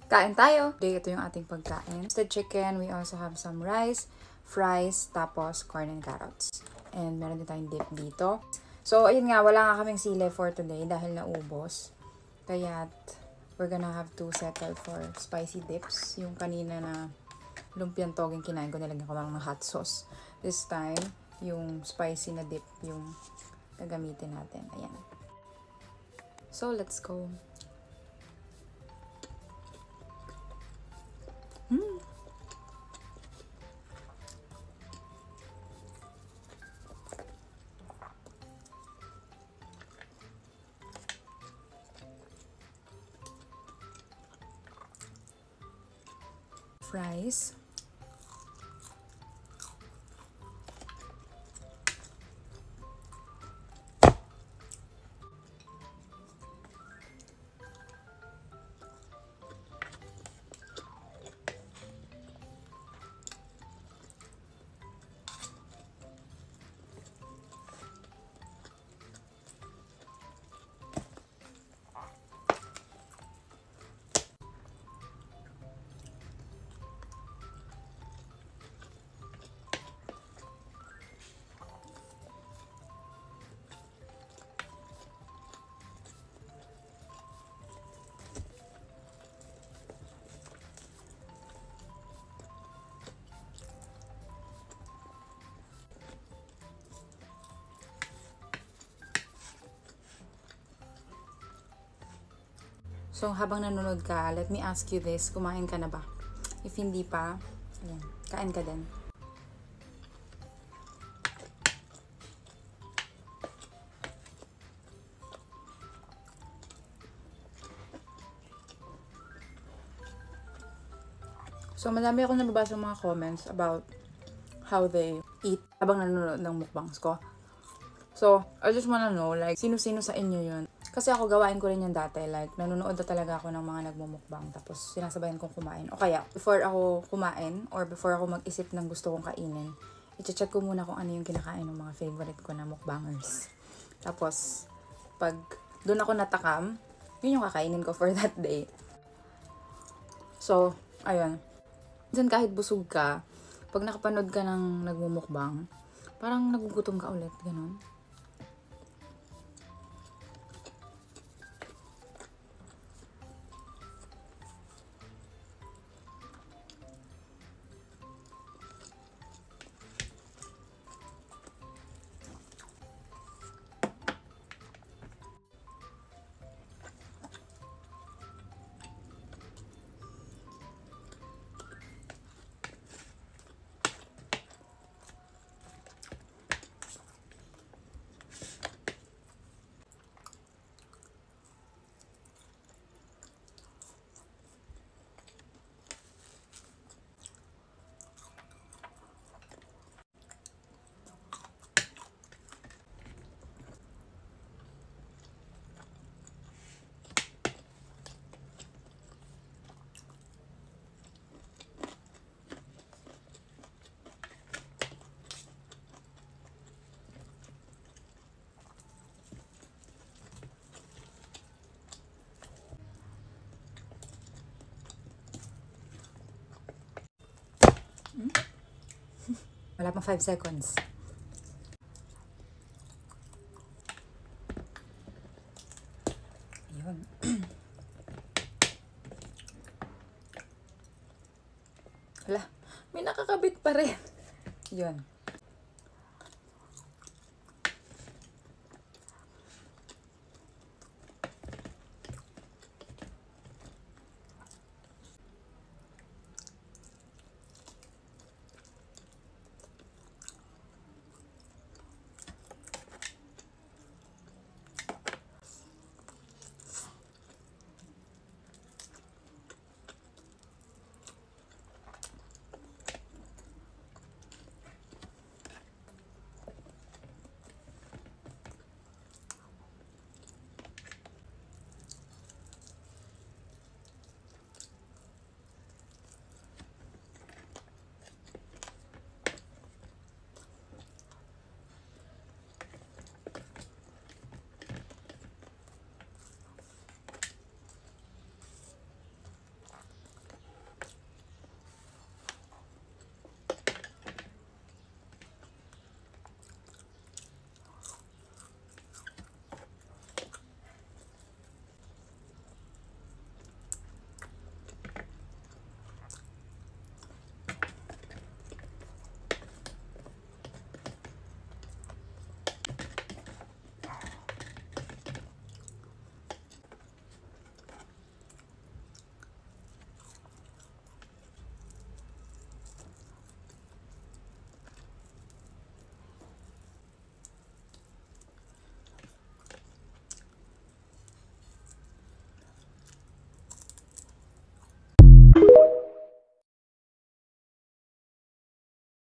Kain tayo! Today, ito yung ating pagkain. Roasted chicken, we also have some rice, fries, tapos corn and carrots. And meron din tayong dip dito. So, ayun nga, wala nga kaming sile for today dahil naubos. Kaya, we're gonna have to settle for spicy dips. Yung kanina na lumpiang togeng kinain ko, nilagyan ko lang ng hot sauce. This time, yung spicy na dip yung gagamitin natin. Ayan. So, let's go. Fries. So, habang nanonood ka, let me ask you this. Kumain ka na ba? If hindi pa, ayan, kain ka din. So, madami ako nababasa mga comments about how they eat habang nanonood ng mukbangs ko. So, I just wanna know, like, sino-sino sa inyo yun? Kasi ako, gawain ko rin yan dati. Like, nanonood na talaga ako ng mga nagmumukbang. Tapos, sinasabayan kong kumain. O kaya, before ako kumain, or before ako mag-isip ng gusto kong kainin, i-check ko muna kung ano yung kinakain ng mga favorite ko na mukbangers. Tapos, pag doon ako natakam, yun yung kakainin ko for that day. So, ayun. Minsan kahit busog ka, pag nakapanood ka ng nagmumukbang, parang nagugutom ka ulit, ganun. Wala pang 5 seconds. Yun. Hala, may nakakabit pa rin. Yun.